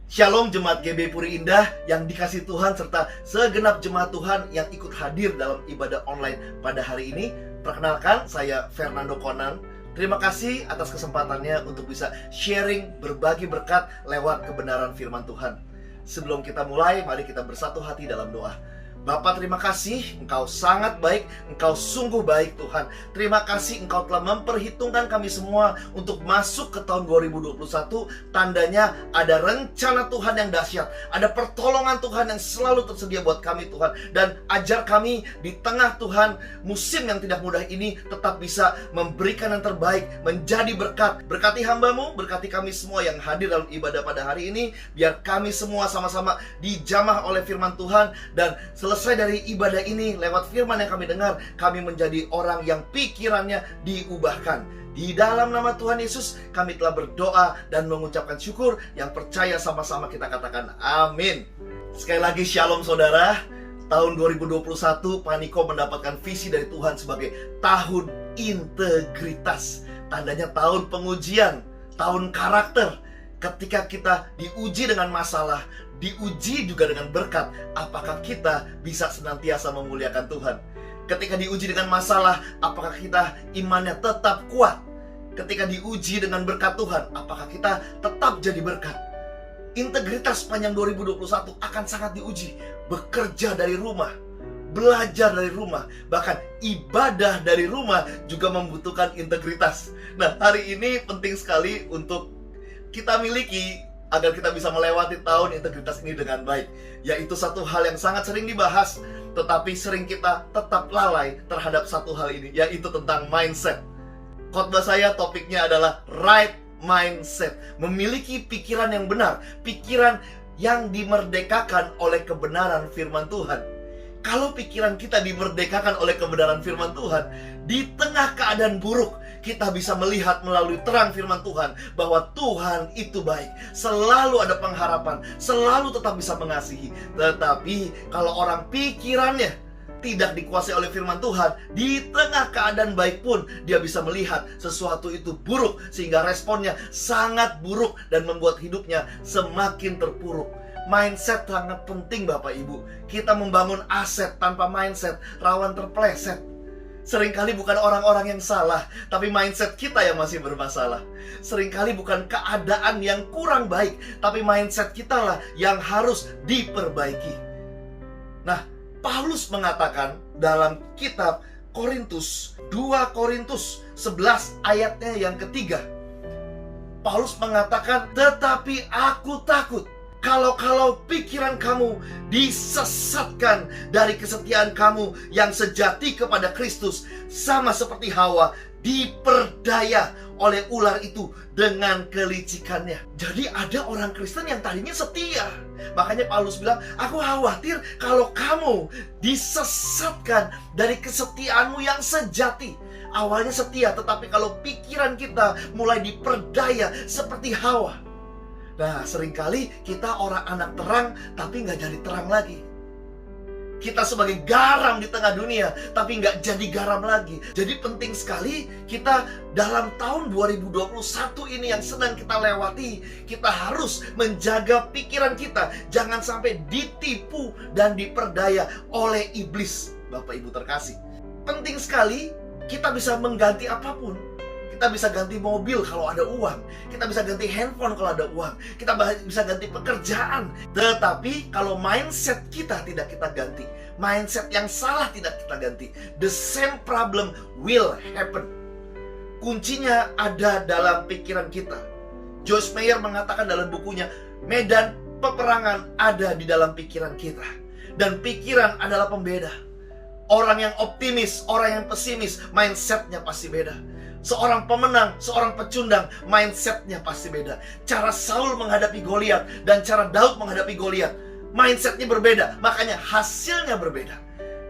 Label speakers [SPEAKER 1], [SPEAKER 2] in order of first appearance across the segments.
[SPEAKER 1] Shalom Jemaat GB Puri Indah yang dikasih Tuhan serta segenap jemaat Tuhan yang ikut hadir dalam ibadah online pada hari ini. Perkenalkan, saya Fernando Conan. Terima kasih atas kesempatannya untuk bisa sharing, berbagi berkat lewat kebenaran firman Tuhan. Sebelum kita mulai, mari kita bersatu hati dalam doa. Bapa, terima kasih, Engkau sangat baik, Engkau sungguh baik Tuhan. Terima kasih Engkau telah memperhitungkan kami semua untuk masuk ke tahun 2021. Tandanya ada rencana Tuhan yang dahsyat, ada pertolongan Tuhan yang selalu tersedia buat kami Tuhan. Dan ajar kami di tengah Tuhan musim yang tidak mudah ini tetap bisa memberikan yang terbaik, menjadi berkat. Berkati hamba-Mu, berkati kami semua yang hadir dalam ibadah pada hari ini. Biar kami semua sama-sama dijamah oleh firman Tuhan. Dan selesai dari ibadah ini, lewat firman yang kami dengar, kami menjadi orang yang pikirannya diubahkan. Di dalam nama Tuhan Yesus, kami telah berdoa dan mengucapkan syukur. Yang percaya sama-sama kita katakan amin. Sekali lagi shalom saudara. Tahun 2021, Paniko mendapatkan visi dari Tuhan sebagai tahun integritas. Tandanya tahun pengujian, tahun karakter. Ketika kita diuji dengan masalah, diuji juga dengan berkat, apakah kita bisa senantiasa memuliakan Tuhan? Ketika diuji dengan masalah, apakah kita imannya tetap kuat? Ketika diuji dengan berkat Tuhan, apakah kita tetap jadi berkat? Integritas sepanjang 2021 akan sangat diuji. Bekerja dari rumah, belajar dari rumah, bahkan ibadah dari rumah juga membutuhkan integritas. Nah, hari ini penting sekali untuk kita miliki agar kita bisa melewati tahun integritas ini dengan baik. Yaitu satu hal yang sangat sering dibahas, tetapi sering kita tetap lalai terhadap satu hal ini, yaitu tentang mindset. Khotbah saya topiknya adalah right mindset. Memiliki pikiran yang benar, pikiran yang dimerdekakan oleh kebenaran firman Tuhan. Kalau pikiran kita dimerdekakan oleh kebenaran firman Tuhan, di tengah keadaan buruk, kita bisa melihat melalui terang firman Tuhan bahwa Tuhan itu baik. Selalu ada pengharapan, selalu tetap bisa mengasihi. Tetapi kalau orang pikirannya tidak dikuasai oleh firman Tuhan, di tengah keadaan baik pun dia bisa melihat sesuatu itu buruk, sehingga responnya sangat buruk dan membuat hidupnya semakin terpuruk. Mindset sangat penting Bapak Ibu. Kita membangun aset tanpa mindset rawan terpleset. Seringkali bukan orang-orang yang salah, tapi mindset kita yang masih bermasalah. Seringkali bukan keadaan yang kurang baik, tapi mindset kita lah yang harus diperbaiki. Nah, Paulus mengatakan dalam kitab Korintus, 2 Korintus 11 ayatnya yang ketiga. Paulus mengatakan, tetapi aku takut kalau pikiran kamu disesatkan dari kesetiaan kamu yang sejati kepada Kristus, sama seperti Hawa diperdaya oleh ular itu dengan kelicikannya. Jadi ada orang Kristen yang tadinya setia. Makanya Paulus bilang, aku khawatir kalau kamu disesatkan dari kesetiaanmu yang sejati. Awalnya setia, tetapi kalau pikiran kita mulai diperdaya seperti Hawa. Nah, seringkali kita orang anak terang, tapi nggak jadi terang lagi. Kita sebagai garam di tengah dunia, tapi nggak jadi garam lagi. Jadi penting sekali kita dalam tahun 2021 ini yang sedang kita lewati, kita harus menjaga pikiran kita. Jangan sampai ditipu dan diperdaya oleh iblis. Bapak Ibu terkasih, penting sekali kita bisa mengganti apapun. Kita bisa ganti mobil kalau ada uang. Kita bisa ganti handphone kalau ada uang. Kita bisa ganti pekerjaan. Tetapi kalau mindset kita tidak kita ganti, mindset yang salah tidak kita ganti, the same problem will happen. Kuncinya ada dalam pikiran kita. Joyce Meyer mengatakan dalam bukunya, medan peperangan ada di dalam pikiran kita. Dan pikiran adalah pembeda. Orang yang optimis, orang yang pesimis, mindsetnya pasti beda. Seorang pemenang, seorang pecundang, mindsetnya pasti beda. Cara Saul menghadapi Goliat dan cara Daud menghadapi Goliat, mindsetnya berbeda, makanya hasilnya berbeda.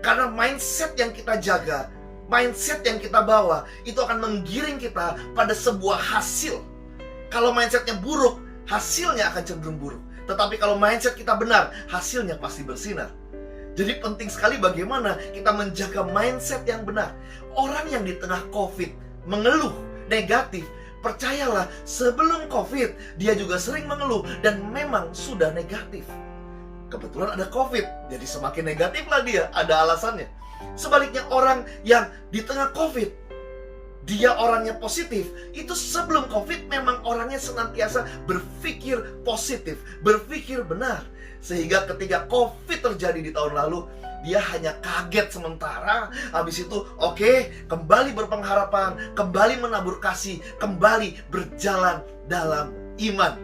[SPEAKER 1] Karena mindset yang kita jaga, mindset yang kita bawa, itu akan menggiring kita pada sebuah hasil. Kalau mindsetnya buruk, hasilnya akan cenderung buruk. Tetapi kalau mindset kita benar, hasilnya pasti bersinar. Jadi penting sekali bagaimana kita menjaga mindset yang benar. Orang yang di tengah COVID mengeluh negatif, Percayalah, sebelum COVID, dia juga sering mengeluh dan memang sudah negatif. Kebetulan ada COVID, jadi semakin negatif lah dia, ada alasannya. Sebaliknya orang yang di tengah COVID, dia orangnya positif, itu sebelum COVID memang orangnya senantiasa berpikir positif, berpikir benar. Sehingga ketika COVID terjadi di tahun lalu, dia hanya kaget sementara. Habis itu kembali berpengharapan, kembali menabur kasih, kembali berjalan dalam iman.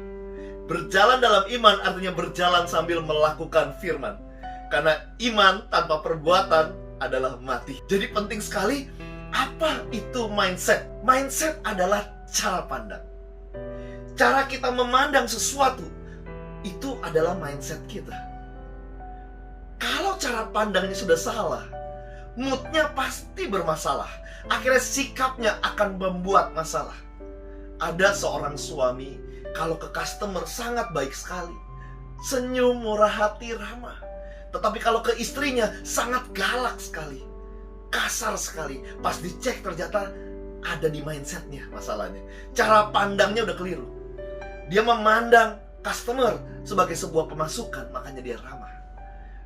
[SPEAKER 1] Berjalan dalam iman artinya berjalan sambil melakukan firman. Karena iman tanpa perbuatan adalah mati. Jadi penting sekali, apa itu mindset? Mindset adalah cara pandang. Cara kita memandang sesuatu, itu adalah mindset kita. Kalau cara pandangnya sudah salah, moodnya pasti bermasalah. Akhirnya sikapnya akan membuat masalah. Ada seorang suami, kalau ke customer sangat baik sekali, senyum, murah hati, ramah. Tetapi kalau ke istrinya sangat galak sekali, kasar sekali. Pas dicek ternyata ada di mindsetnya masalahnya. Cara pandangnya udah keliru. Dia memandang customer sebagai sebuah pemasukan, makanya dia ramah.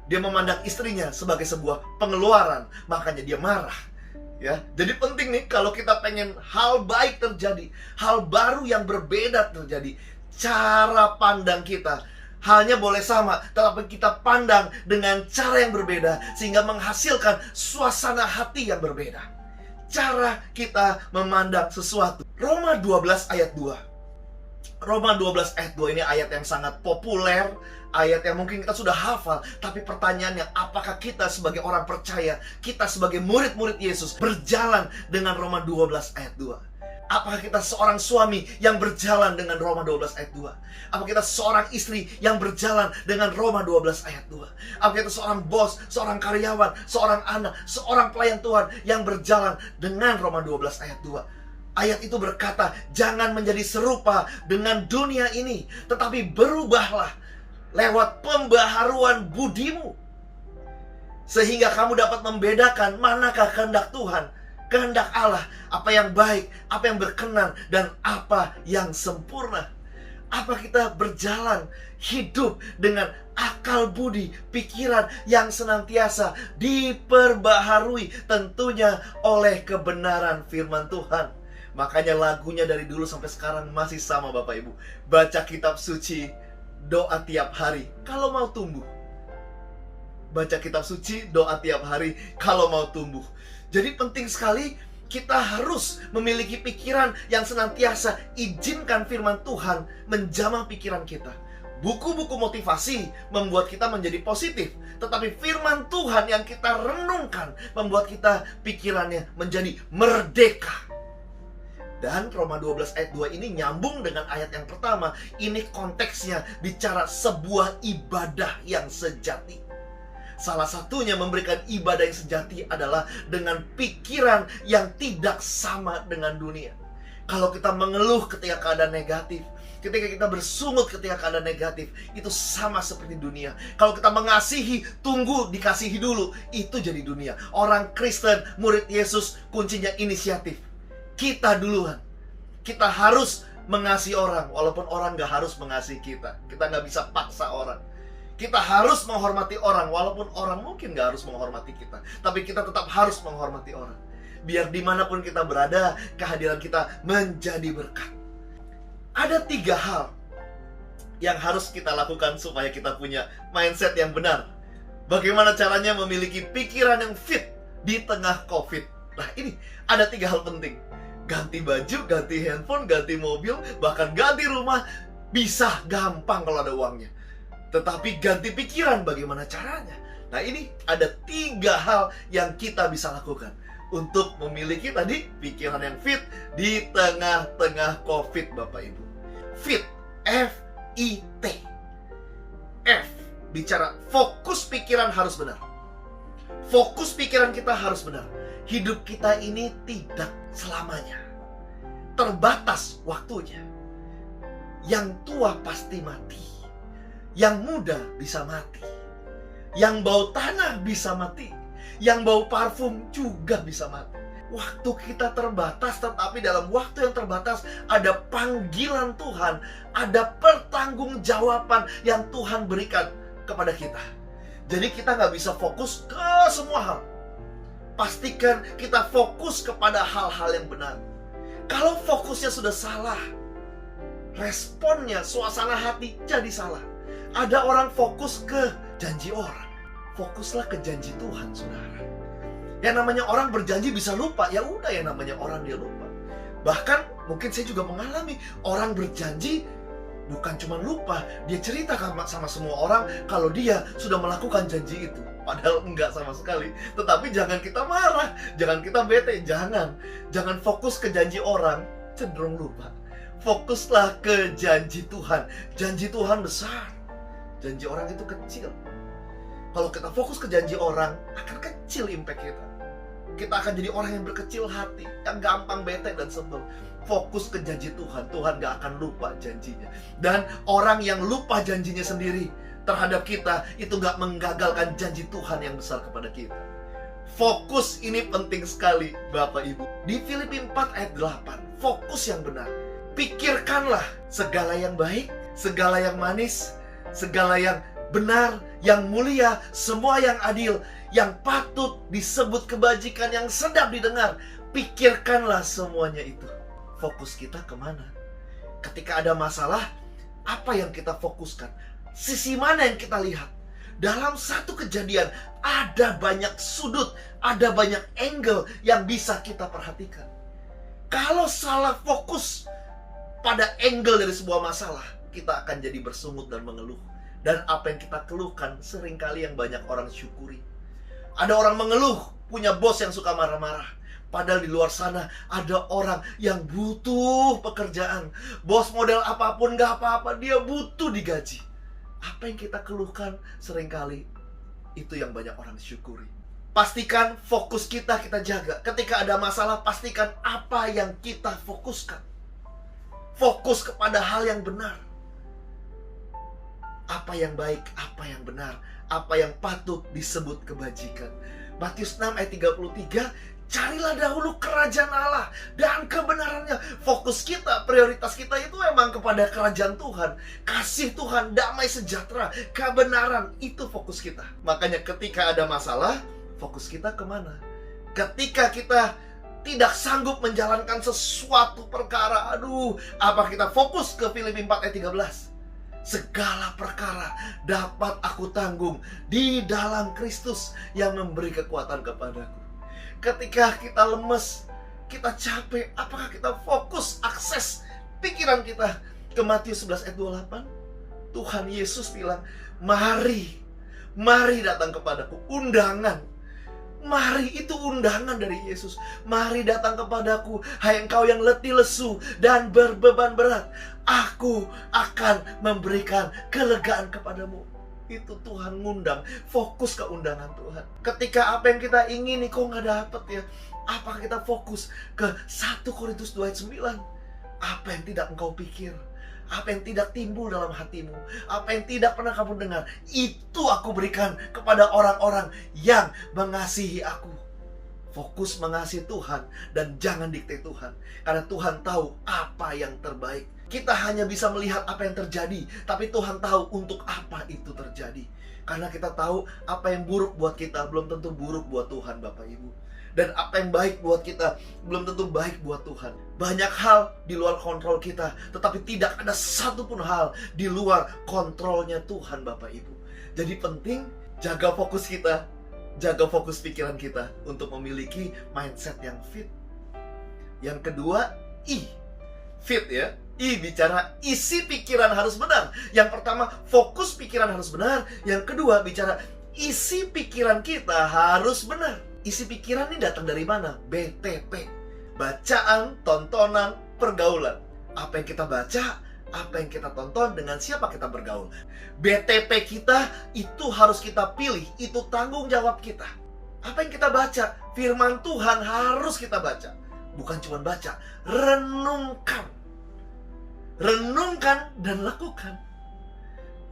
[SPEAKER 1] Dia memandang istrinya sebagai sebuah pengeluaran, makanya dia marah. Ya, jadi penting nih kalau kita pengen hal baik terjadi, hal baru yang berbeda terjadi, cara pandang kita halnya boleh sama, tetapi kita pandang dengan cara yang berbeda sehingga menghasilkan suasana hati yang berbeda. Cara kita memandang sesuatu. Roma 12 ayat 2. Roma 12 ayat 2 ini ayat yang sangat populer, ayat yang mungkin kita sudah hafal. Tapi pertanyaannya, apakah kita sebagai orang percaya, kita sebagai murid-murid Yesus berjalan dengan Roma 12 ayat 2? Apakah kita seorang suami yang berjalan dengan Roma 12 ayat 2? Apakah kita seorang istri yang berjalan dengan Roma 12 ayat 2? Apakah kita seorang bos, seorang karyawan, seorang anak, seorang pelayan Tuhan yang berjalan dengan Roma 12 ayat 2? Ayat itu berkata, jangan menjadi serupa dengan dunia ini, tetapi berubahlah lewat pembaharuan budimu, sehingga kamu dapat membedakan manakah kehendak Tuhan, kehendak Allah, apa yang baik, apa yang berkenan, dan apa yang sempurna. Apa kita berjalan hidup dengan akal budi, pikiran yang senantiasa diperbaharui tentunya oleh kebenaran firman Tuhan. Makanya lagunya dari dulu sampai sekarang masih sama Bapak Ibu. Baca kitab suci, doa tiap hari kalau mau tumbuh. Baca kitab suci, doa tiap hari kalau mau tumbuh. Jadi penting sekali kita harus memiliki pikiran yang senantiasa izinkan firman Tuhan menjamah pikiran kita. Buku-buku motivasi membuat kita menjadi positif, tetapi firman Tuhan yang kita renungkan membuat kita pikirannya menjadi merdeka. Dan Roma 12 ayat 2 ini nyambung dengan ayat yang pertama. Ini konteksnya bicara sebuah ibadah yang sejati. Salah satunya memberikan ibadah yang sejati adalah dengan pikiran yang tidak sama dengan dunia. Kalau kita mengeluh ketika keadaan negatif, ketika kita bersungut ketika keadaan negatif, itu sama seperti dunia. Kalau kita mengasihi, tunggu dikasihi dulu, itu jadi dunia. Orang Kristen, murid Yesus, kuncinya inisiatif. Kita duluan. Kita harus mengasihi orang, walaupun orang gak harus mengasihi kita. Kita gak bisa paksa orang. Kita harus menghormati orang, walaupun orang mungkin gak harus menghormati kita. Tapi kita tetap harus menghormati orang. Biar dimanapun kita berada, kehadiran kita menjadi berkat. Ada 3 hal yang harus kita lakukan supaya kita punya mindset yang benar. Bagaimana caranya memiliki pikiran yang fit di tengah COVID? Nah ini, ada 3 hal penting. Ganti baju, ganti handphone, ganti mobil, bahkan ganti rumah bisa gampang kalau ada uangnya. Tetapi ganti pikiran bagaimana caranya? Nah ini ada 3 hal yang kita bisa lakukan untuk memiliki tadi pikiran yang fit di tengah-tengah COVID, Bapak Ibu. Fit, F-I-T. F, bicara fokus pikiran harus benar. Fokus pikiran kita harus benar. Hidup kita ini tidak selamanya. Terbatas waktunya. Yang tua pasti mati. Yang muda bisa mati. Yang bau tanah bisa mati. Yang bau parfum juga bisa mati. Waktu kita terbatas, tetapi dalam waktu yang terbatas ada panggilan Tuhan, ada pertanggungjawaban yang Tuhan berikan kepada kita. Jadi kita nggak bisa fokus ke semua hal. Pastikan kita fokus kepada hal-hal yang benar. Kalau fokusnya sudah salah, responnya, suasana hati jadi salah. Ada orang fokus ke janji orang. Fokuslah ke janji Tuhan, saudara. Yang namanya orang berjanji bisa lupa, ya udah, yang namanya orang dia lupa. Bahkan mungkin saya juga mengalami orang berjanji bukan cuma lupa, dia cerita sama semua orang kalau dia sudah melakukan janji itu. Padahal enggak sama sekali. Tetapi jangan kita marah, jangan kita bete, jangan fokus ke janji orang, cenderung lupa. Fokuslah ke janji Tuhan. Janji Tuhan besar, janji orang itu kecil. Kalau kita fokus ke janji orang, akan kecil impact kita. Kita akan jadi orang yang berkecil hati, yang gampang bete dan sebel. Fokus ke janji Tuhan, Tuhan gak akan lupa janjinya. Dan orang yang lupa janjinya sendiri terhadap kita, itu gak menggagalkan janji Tuhan yang besar kepada kita. Fokus ini penting sekali, Bapak Ibu. Di Filipi 4 ayat 8, fokus yang benar. Pikirkanlah segala yang baik, segala yang manis, segala yang benar, yang mulia, semua yang adil, yang patut disebut kebajikan, yang sedap didengar. Pikirkanlah semuanya itu. Fokus kita kemana? Ketika ada masalah, apa yang kita fokuskan? Sisi mana yang kita lihat? Dalam satu kejadian, ada banyak sudut, ada banyak angle yang bisa kita perhatikan. Kalau salah fokus pada angle dari sebuah masalah, kita akan jadi bersungut dan mengeluh. Dan apa yang kita keluhkan seringkali yang banyak orang syukuri. Ada orang mengeluh punya bos yang suka marah-marah, padahal di luar sana ada orang yang butuh pekerjaan. Bos model apapun gak apa-apa, dia butuh digaji. Apa yang kita keluhkan seringkali itu yang banyak orang syukuri. Pastikan fokus kita jaga. Ketika ada masalah, pastikan apa yang kita fokuskan. Fokus kepada hal yang benar. Apa yang baik, apa yang benar, apa yang patut disebut kebajikan. Matius 6 ayat 33, carilah dahulu kerajaan Allah dan kebenarannya. Fokus kita, prioritas kita itu memang kepada kerajaan Tuhan, kasih Tuhan, damai sejahtera, kebenaran. Itu fokus kita. Makanya ketika ada masalah, fokus kita kemana? Ketika kita tidak sanggup menjalankan sesuatu perkara, apa kita fokus ke Filipi 4 ayat 13? Segala perkara dapat aku tanggung di dalam Kristus yang memberi kekuatan kepadaku. Ketika kita lemes, kita capek, apakah kita fokus akses pikiran kita ke Matius 11 ayat 28? Tuhan Yesus bilang, mari datang kepadaku. Undangan. Mari, itu undangan dari Yesus. Mari datang kepadaku, hai engkau yang letih lesu dan berbeban berat. Aku akan memberikan kelegaan kepadamu. Itu Tuhan ngundang. Fokus ke undangan Tuhan. Ketika apa yang kita ingini kok gak dapet ya, apakah kita fokus ke 1 Korintus 2 ayat 9? Apa yang tidak engkau pikir, apa yang tidak timbul dalam hatimu, apa yang tidak pernah kamu dengar, itu aku berikan kepada orang-orang yang mengasihi aku. Fokus mengasihi Tuhan dan jangan dikte Tuhan. Karena Tuhan tahu apa yang terbaik. Kita hanya bisa melihat apa yang terjadi, tapi Tuhan tahu untuk apa itu terjadi. Karena kita tahu apa yang buruk buat kita belum tentu buruk buat Tuhan, Bapak Ibu. Dan apa yang baik buat kita belum tentu baik buat Tuhan. Banyak hal di luar kontrol kita, tetapi tidak ada satupun hal di luar kontrolnya Tuhan, Bapak Ibu. Jadi penting jaga fokus kita, jaga fokus pikiran kita untuk memiliki mindset yang fit. Yang kedua, fit ya. Bicara isi pikiran harus benar. Yang pertama, fokus pikiran harus benar. Yang kedua, bicara isi pikiran kita harus benar. Isi pikiran ini datang dari mana? BTP. Bacaan, tontonan, pergaulan. Apa yang kita baca, apa yang kita tonton, dengan siapa kita bergaul. BTP kita itu harus kita pilih. Itu tanggung jawab kita. Apa yang kita baca, firman Tuhan harus kita baca. Bukan cuma baca, renungkan. Renungkan dan lakukan.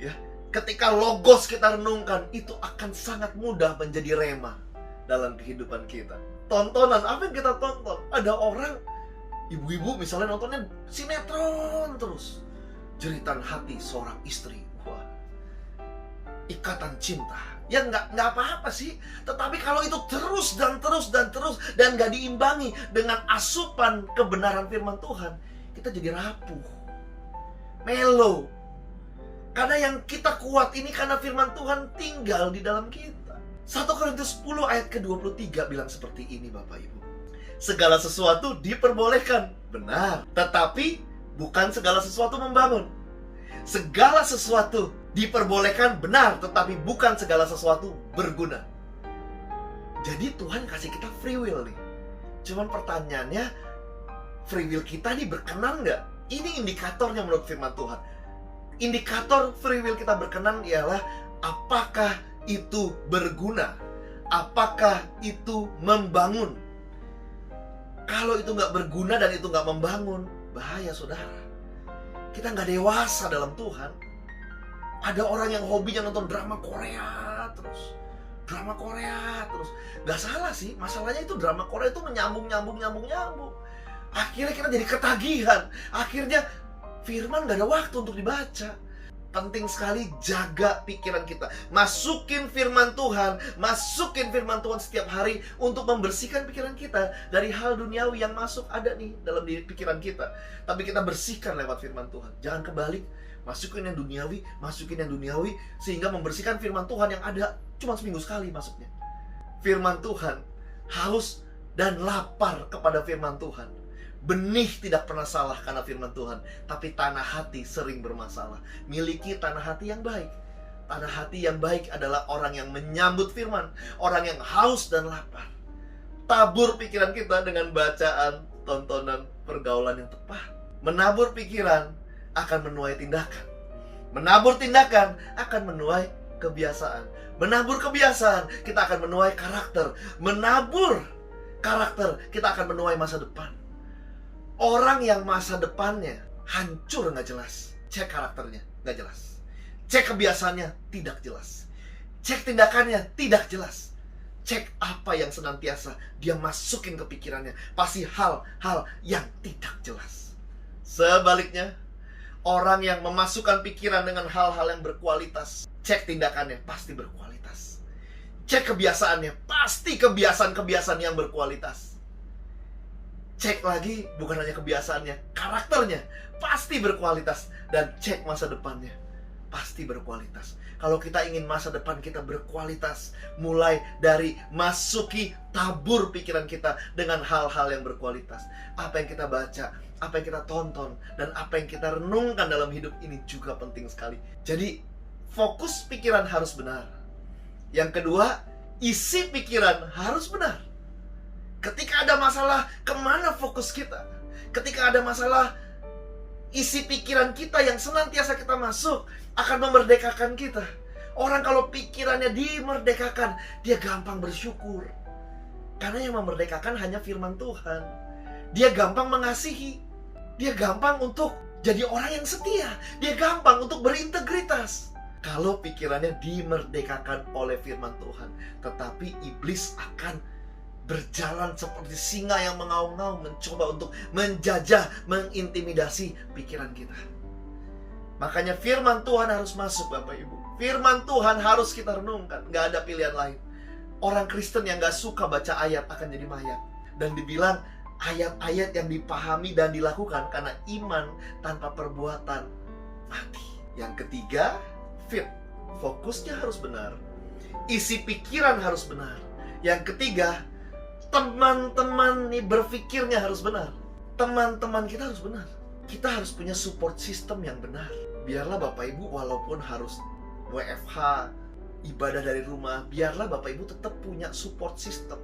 [SPEAKER 1] Ya, ketika logos kita renungkan, itu akan sangat mudah menjadi rema dalam kehidupan kita. tontonan. Apa yang kita tonton? Ada orang, ibu-ibu misalnya nontonnya sinetron terus. Jeritan hati seorang istri. Wah, ikatan cinta. Ya nggak apa-apa sih. Tetapi kalau itu terus dan nggak diimbangi dengan asupan kebenaran firman Tuhan, kita jadi rapuh, melo. Karena yang kita kuat ini karena firman Tuhan tinggal di dalam kita. 1 Korintus 10 ayat ke-23 bilang seperti ini, Bapak Ibu. Segala sesuatu diperbolehkan, benar. Tetapi bukan segala sesuatu membangun. Segala sesuatu diperbolehkan, benar. Tetapi bukan segala sesuatu berguna. Jadi Tuhan kasih kita free will nih. Cuman pertanyaannya, free will kita nih berkenan nggak? Ini indikatornya menurut firman Tuhan. Indikator free will kita berkenan ialah apakah itu berguna? Apakah itu membangun? Kalau itu nggak berguna dan itu nggak membangun, bahaya saudara. Kita nggak dewasa dalam Tuhan. Ada orang yang hobinya nonton drama Korea terus. Drama Korea terus. Nggak salah sih, masalahnya itu drama Korea itu menyambung. Akhirnya kita jadi ketagihan. Akhirnya firman gak ada waktu untuk dibaca. Penting sekali jaga pikiran kita. Masukin firman Tuhan setiap hari untuk membersihkan pikiran kita dari hal duniawi yang masuk ada nih dalam pikiran kita. Tapi kita bersihkan lewat firman Tuhan. Jangan kebalik. Masukin yang duniawi sehingga membersihkan firman Tuhan yang ada cuma seminggu sekali masuknya. Firman Tuhan, haus dan lapar kepada firman Tuhan. Benih tidak pernah salah karena firman Tuhan, tapi tanah hati sering bermasalah. Miliki tanah hati yang baik. Tanah hati yang baik adalah orang yang menyambut firman, orang yang haus dan lapar. Tabur pikiran kita dengan bacaan, tontonan, pergaulan yang tepat. Menabur pikiran akan menuai tindakan. Menabur tindakan akan menuai kebiasaan. Menabur kebiasaan, kita akan menuai karakter. Menabur karakter, kita akan menuai masa depan. Orang yang masa depannya hancur nggak jelas, cek karakternya nggak jelas, cek kebiasaannya tidak jelas, cek tindakannya tidak jelas, cek apa yang senantiasa dia masukin ke pikirannya, pasti hal-hal yang tidak jelas. Sebaliknya, orang yang memasukkan pikiran dengan hal-hal yang berkualitas, cek tindakannya pasti berkualitas, cek kebiasaannya pasti kebiasaan-kebiasaan yang berkualitas. Cek lagi, bukan hanya kebiasaannya, karakternya pasti berkualitas. Dan cek masa depannya, pasti berkualitas. Kalau kita ingin masa depan kita berkualitas, mulai dari masuki tabur pikiran kita dengan hal-hal yang berkualitas. Apa yang kita baca, apa yang kita tonton, dan apa yang kita renungkan dalam hidup ini juga penting sekali. Jadi, fokus pikiran harus benar. Yang kedua, isi pikiran harus benar. Ketika ada masalah, kemana fokus kita? Ketika ada masalah, isi pikiran kita yang senantiasa kita masuk akan memerdekakan kita. Orang kalau pikirannya dimerdekakan, dia gampang bersyukur. Karena yang memerdekakan hanya firman Tuhan. Dia gampang mengasihi. Dia gampang untuk jadi orang yang setia. Dia gampang untuk berintegritas. Kalau pikirannya dimerdekakan oleh firman Tuhan. Tetapi iblis akan berjalan seperti singa yang mengaum-ngaum, mencoba untuk menjajah, mengintimidasi pikiran kita. Makanya firman Tuhan harus masuk, Bapak Ibu. Firman Tuhan harus kita renungkan, gak ada pilihan lain. Orang Kristen yang gak suka baca ayat akan jadi mayat. Dan dibilang ayat-ayat yang dipahami dan dilakukan karena iman tanpa perbuatan mati. Yang ketiga, fit. Fokusnya harus benar. Isi pikiran harus benar. Yang ketiga, teman-teman nih berpikirnya harus benar. Teman-teman kita harus benar. Kita harus punya support system yang benar. Biarlah Bapak Ibu walaupun harus WFH, ibadah dari rumah, biarlah Bapak Ibu tetap punya support system.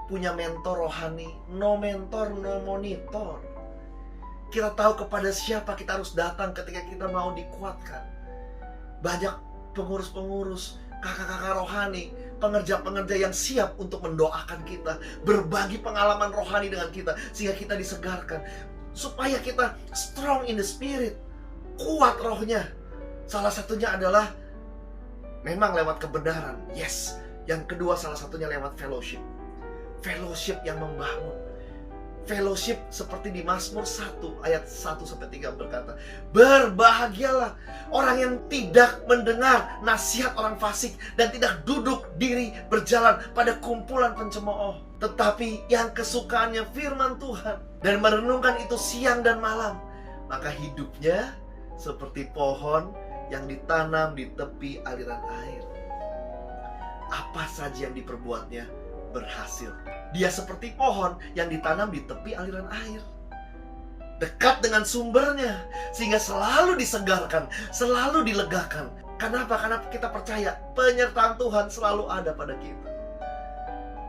[SPEAKER 1] Punya mentor rohani. No mentor, no monitor. Kita tahu kepada siapa kita harus datang ketika kita mau dikuatkan. Banyak pengurus-pengurus, kakak-kakak rohani, pengerja-pengerja yang siap untuk mendoakan kita, berbagi pengalaman rohani dengan kita, sehingga kita disegarkan, supaya kita strong in the spirit, kuat rohnya. Salah satunya adalah memang lewat kebenaran, yes. Yang kedua salah satunya lewat fellowship. fellowship yang membangun. Fellowship seperti di Mazmur 1 ayat 1-3 berkata, berbahagialah orang yang tidak mendengar nasihat orang fasik dan tidak duduk diri berjalan pada kumpulan pencemooh, tetapi yang kesukaannya firman Tuhan dan merenungkan itu siang dan malam, maka hidupnya seperti pohon yang ditanam di tepi aliran air. Apa saja yang diperbuatnya berhasil. Dia seperti pohon yang ditanam di tepi aliran air, dekat dengan sumbernya, sehingga selalu disegarkan, selalu dilegakan. Kenapa? Karena kita percaya penyertaan Tuhan selalu ada pada kita.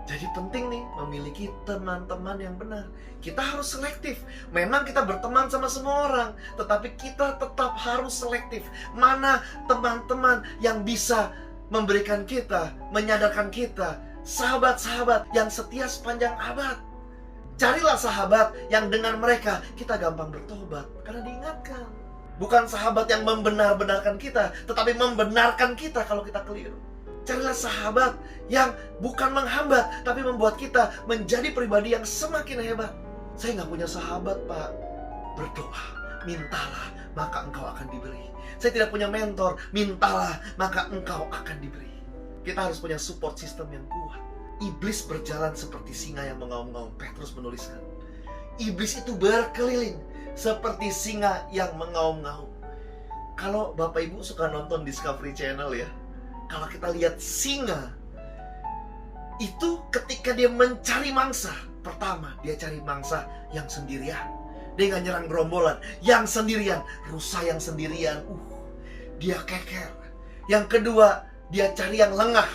[SPEAKER 1] Jadi penting nih memiliki teman-teman yang benar. Kita harus selektif. Memang kita berteman sama semua orang, tetapi kita tetap harus selektif. Mana teman-teman yang bisa memberikan kita, menyadarkan kita, sahabat-sahabat yang setia sepanjang abad. Carilah sahabat yang dengan mereka kita gampang bertobat, karena diingatkan. Bukan sahabat yang membenar-benarkan kita, tetapi membenarkan kita kalau kita keliru. Carilah sahabat yang bukan menghambat, tapi membuat kita menjadi pribadi yang semakin hebat. Saya nggak punya sahabat, Pak. Berdoa, mintalah, maka engkau akan diberi. Saya tidak punya mentor, mintalah, maka engkau akan diberi. Kita harus punya support system yang kuat. Iblis berjalan seperti singa yang mengaum-ngaum. Petrus menuliskan, iblis itu berkeliling seperti singa yang mengaum-ngaum. Kalau Bapak Ibu suka nonton Discovery Channel ya, kalau kita lihat singa itu ketika dia mencari mangsa, pertama dia cari mangsa yang sendirian. Dia nggak nyerang gerombolan, yang sendirian, rusa yang sendirian. Dia keker. Yang kedua, dia cari yang lengah.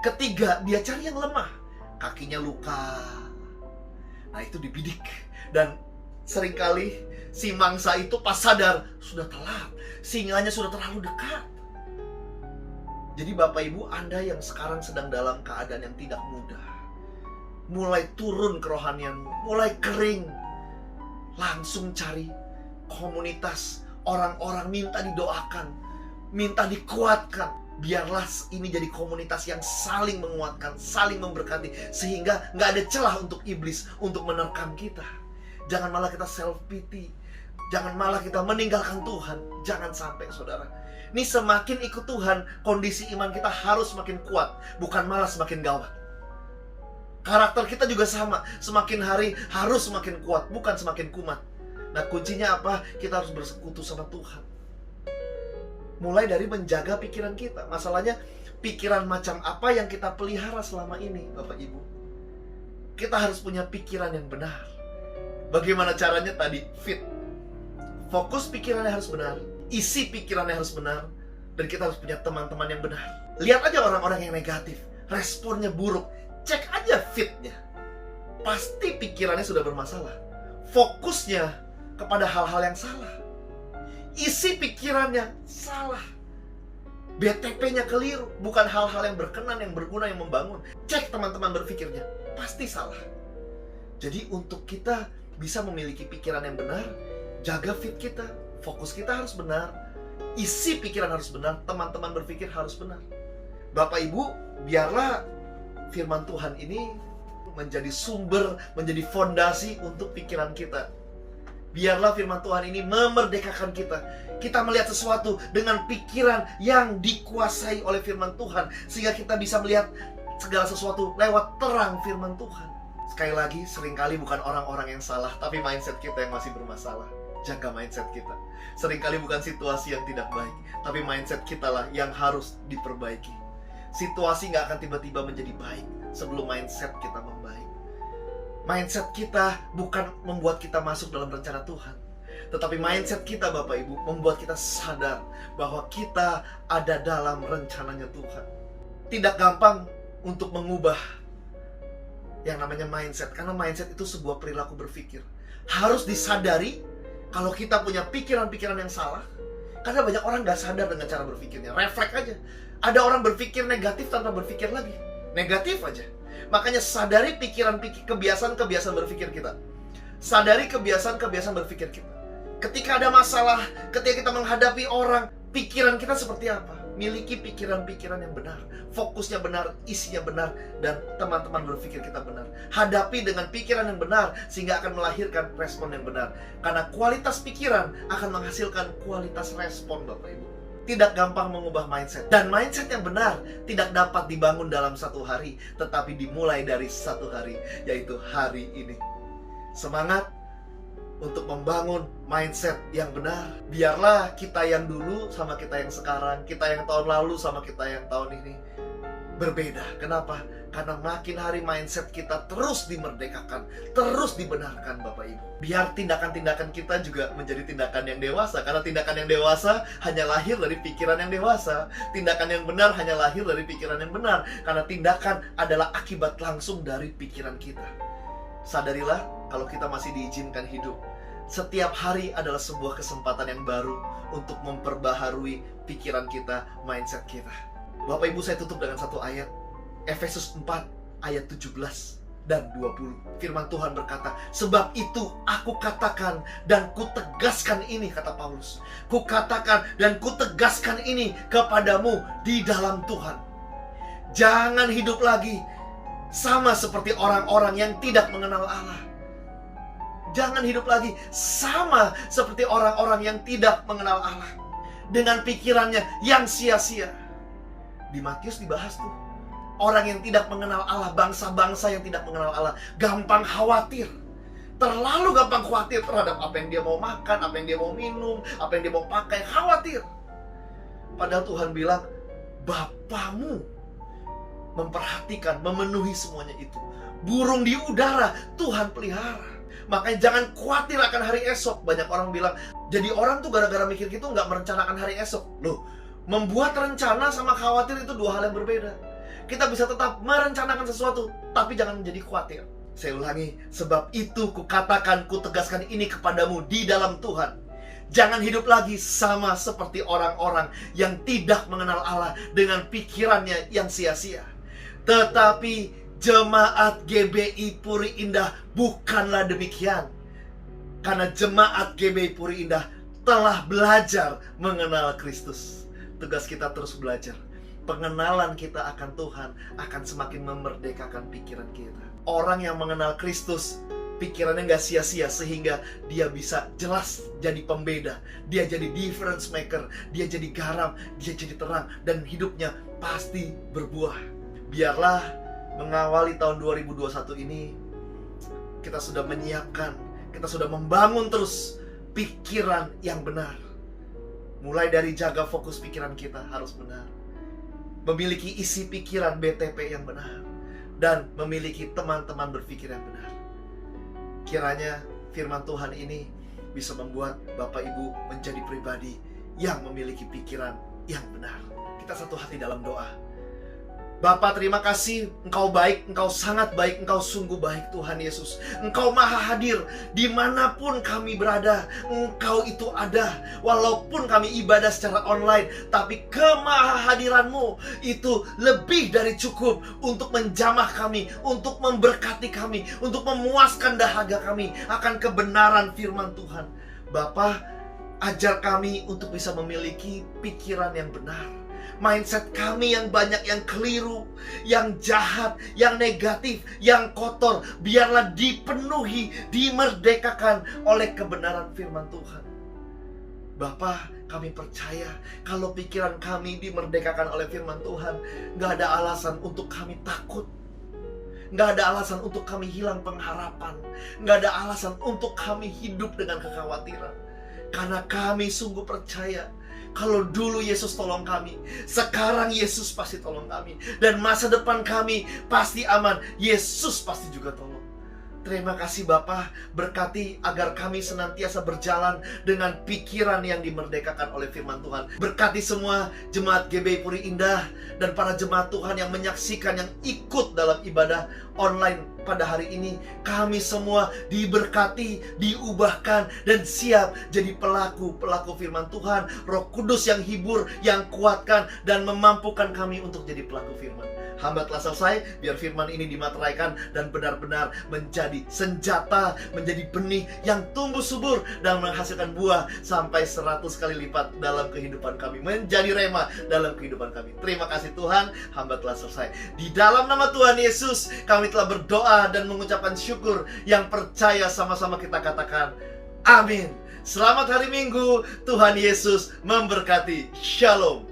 [SPEAKER 1] Ketiga, dia cari yang lemah. Kakinya luka. Nah, itu dibidik. Dan seringkali si mangsa itu pas sadar, sudah telat. Singanya sudah terlalu dekat. Jadi Bapak Ibu, Anda yang sekarang sedang dalam keadaan yang tidak mudah, mulai turun kerohanianmu, mulai kering, langsung cari komunitas, orang-orang minta didoakan, minta dikuatkan. Biarlah ini jadi komunitas yang saling menguatkan, saling memberkati, sehingga nggak ada celah untuk iblis untuk menerkam kita. Jangan malah kita self pity, jangan malah kita meninggalkan Tuhan. Jangan sampai, saudara. Ini semakin ikut Tuhan, kondisi iman kita harus semakin kuat, bukan malah semakin gawat. Karakter kita juga sama, semakin hari harus semakin kuat, bukan semakin kumat. Nah, kuncinya apa? Kita harus bersekutu sama Tuhan. Mulai dari menjaga pikiran kita. Masalahnya, pikiran macam apa yang kita pelihara selama ini, Bapak Ibu? Kita harus punya pikiran yang benar. Bagaimana caranya tadi? Fit. Fokus pikirannya harus benar, isi pikirannya harus benar, dan kita harus punya teman-teman yang benar. Lihat aja orang-orang yang negatif, responnya buruk, cek aja fitnya. Pasti pikirannya sudah bermasalah. Fokusnya kepada hal-hal yang salah. Isi pikirannya salah. BTP-nya keliru, bukan hal-hal yang berkenan, yang berguna, yang membangun. Cek teman-teman berpikirnya, pasti salah. Jadi untuk kita bisa memiliki pikiran yang benar, jaga fit kita, fokus kita harus benar, isi pikiran harus benar, teman-teman berpikir harus benar. Bapak Ibu, biarlah firman Tuhan ini menjadi sumber, menjadi fondasi untuk pikiran kita. Biarlah firman Tuhan ini memerdekakan kita. Kita melihat sesuatu dengan pikiran yang dikuasai oleh firman Tuhan, sehingga kita bisa melihat segala sesuatu lewat terang firman Tuhan. Sekali lagi, seringkali bukan orang-orang yang salah, tapi mindset kita yang masih bermasalah. Jaga mindset kita. Seringkali bukan situasi yang tidak baik, tapi mindset kita lah yang harus diperbaiki. Situasi gak akan tiba-tiba menjadi baik sebelum mindset kita membaik. Mindset kita bukan membuat kita masuk dalam rencana Tuhan, tetapi mindset kita, Bapak Ibu, membuat kita sadar bahwa kita ada dalam rencananya Tuhan. Tidak gampang untuk mengubah yang namanya mindset, karena mindset itu sebuah perilaku berpikir. Harus disadari kalau kita punya pikiran-pikiran yang salah, karena banyak orang gak sadar dengan cara berpikirnya. Refleks aja. Ada orang berpikir negatif tanpa berpikir lagi. Negatif aja. Makanya sadari kebiasaan-kebiasaan berpikir kita. Sadari kebiasaan-kebiasaan berpikir kita. Ketika ada masalah, ketika kita menghadapi orang, pikiran kita seperti apa? miliki pikiran-pikiran yang benar, fokusnya benar, isinya benar, dan teman-teman berpikir kita benar. Hadapi dengan pikiran yang benar, sehingga akan melahirkan respon yang benar. Karena kualitas pikiran akan menghasilkan kualitas respon, Bapak Ibu. Tidak gampang mengubah mindset. Dan mindset yang benar tidak dapat dibangun dalam satu hari, tetapi dimulai dari satu hari, yaitu hari ini. Semangat untuk membangun mindset yang benar. Biarlah kita yang dulu sama kita yang sekarang, kita yang tahun lalu sama kita yang tahun ini berbeda. Kenapa? Karena makin hari mindset kita terus dimerdekakan, terus dibenarkan, Bapak Ibu. Biar tindakan-tindakan kita juga menjadi tindakan yang dewasa. Karena tindakan yang dewasa hanya lahir dari pikiran yang dewasa. Tindakan yang benar hanya lahir dari pikiran yang benar. Karena tindakan adalah akibat langsung dari pikiran kita. Sadarilah kalau kita masih diizinkan hidup. Setiap hari adalah sebuah kesempatan yang baru untuk memperbaharui pikiran kita, mindset kita. Bapak Ibu, saya tutup dengan satu ayat. Efesus 4 ayat 17 dan 20. Firman Tuhan berkata, sebab itu aku katakan dan kutegaskan ini, kata Paulus. Kukatakan dan kutegaskan ini kepadamu di dalam Tuhan. Jangan hidup lagi sama seperti orang-orang yang tidak mengenal Allah. Jangan hidup lagi sama seperti orang-orang yang tidak mengenal Allah, dengan pikirannya yang sia-sia. Di Matius dibahas tuh, orang yang tidak mengenal Allah, bangsa-bangsa yang tidak mengenal Allah, gampang khawatir. Terlalu gampang khawatir terhadap apa yang dia mau makan, apa yang dia mau minum, apa yang dia mau pakai, khawatir. Padahal Tuhan bilang, Bapamu memperhatikan, memenuhi semuanya itu. Burung di udara Tuhan pelihara. Makanya jangan khawatir akan hari esok. Banyak orang bilang, jadi orang tuh gara-gara mikir gitu nggak merencanakan hari esok. Loh, membuat rencana sama khawatir itu dua hal yang berbeda. Kita bisa tetap merencanakan sesuatu, tapi jangan menjadi khawatir. Saya ulangi, sebab itu kukatakan, kutegaskan ini kepadamu di dalam Tuhan. Jangan hidup lagi sama seperti orang-orang yang tidak mengenal Allah dengan pikirannya yang sia-sia. Tetapi jemaat GBI Puri Indah bukanlah demikian. Karena jemaat GBI Puri Indah telah belajar mengenal Kristus. Tugas kita terus belajar. Pengenalan kita akan Tuhan akan semakin memerdekakan pikiran kita. Orang yang mengenal Kristus, pikirannya gak sia-sia, sehingga dia bisa jelas jadi pembeda. Dia jadi difference maker. Dia jadi garam, dia jadi terang. Dan hidupnya pasti berbuah. Biarlah mengawali tahun 2021 ini, kita sudah menyiapkan, kita sudah membangun terus pikiran yang benar. Mulai dari jaga fokus pikiran kita harus benar, memiliki isi pikiran BTP yang benar, dan memiliki teman-teman berpikir yang benar. Kiranya firman Tuhan ini bisa membuat Bapak Ibu menjadi pribadi yang memiliki pikiran yang benar. Kita satu hati dalam doa. Bapa, terima kasih, Engkau baik, Engkau sangat baik, Engkau sungguh baik, Tuhan Yesus. Engkau maha hadir dimanapun kami berada. Engkau itu ada. Walaupun kami ibadah secara online, tapi kemahahadiran-Mu itu lebih dari cukup untuk menjamah kami, untuk memberkati kami, untuk memuaskan dahaga kami akan kebenaran firman Tuhan. Bapa, ajar kami untuk bisa memiliki pikiran yang benar. Mindset kami yang banyak yang keliru, yang jahat, yang negatif, yang kotor, biarlah dipenuhi, dimerdekakan oleh kebenaran firman Tuhan. Bapa, kami percaya kalau pikiran kami dimerdekakan oleh firman Tuhan, gak ada alasan untuk kami takut. Gak ada alasan untuk kami hilang pengharapan. Gak ada alasan untuk kami hidup dengan kekhawatiran. Karena kami sungguh percaya, kalau dulu Yesus tolong kami, sekarang Yesus pasti tolong kami. Dan masa depan kami pasti aman. Yesus pasti juga tolong. Terima kasih Bapa, berkati agar kami senantiasa berjalan dengan pikiran yang dimerdekakan oleh firman Tuhan. Berkati semua jemaat GBI Puri Indah dan para jemaat Tuhan yang menyaksikan, yang ikut dalam ibadah online pada hari ini kami semua diberkati, diubahkan, dan siap jadi pelaku firman Tuhan. Roh Kudus yang hibur, yang kuatkan, dan memampukan kami untuk jadi pelaku firman. Hamba telah selesai, biar firman ini dimateraikan dan benar-benar menjadi senjata, menjadi benih yang tumbuh subur dan menghasilkan buah sampai 100 kali lipat dalam kehidupan kami, menjadi rema dalam kehidupan kami. Terima kasih Tuhan, hamba telah selesai. Di dalam nama Tuhan Yesus, kami telah berdoa dan mengucapkan syukur. Yang percaya sama-sama kita katakan, amin. Selamat hari Minggu, Tuhan Yesus memberkati. Shalom.